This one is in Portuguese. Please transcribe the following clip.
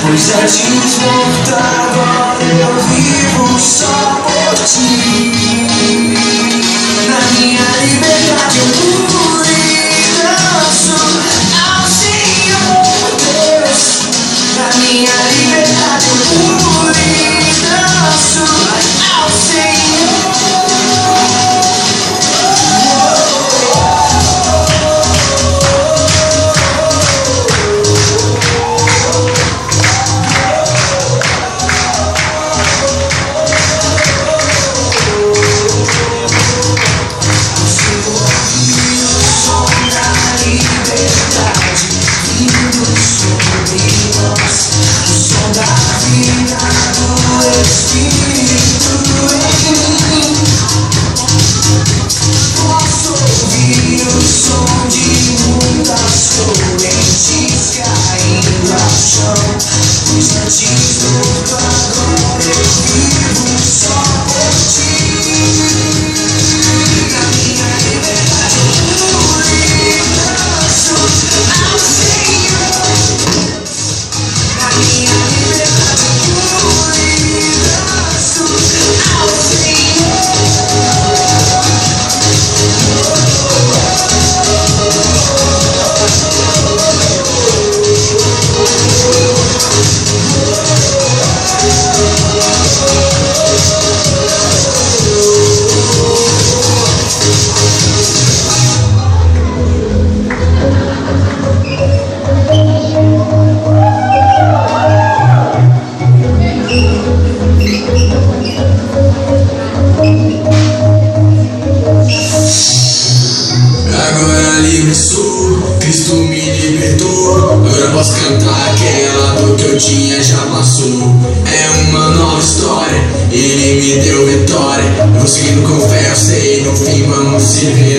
Pois antes morto, agora eu vivo só por ti. Na minha liberdade eu pulo e danço ao Senhor Deus. Na minha liberdade eu pulo e danço ao Senhor. Agora livre sou, Cristo me libertou. Agora posso cantar aquela dor que eu tinha já passou. É uma nova história, Ele me deu vitória. Eu vou seguindo com fé, eu sei, no fim vamos se ver.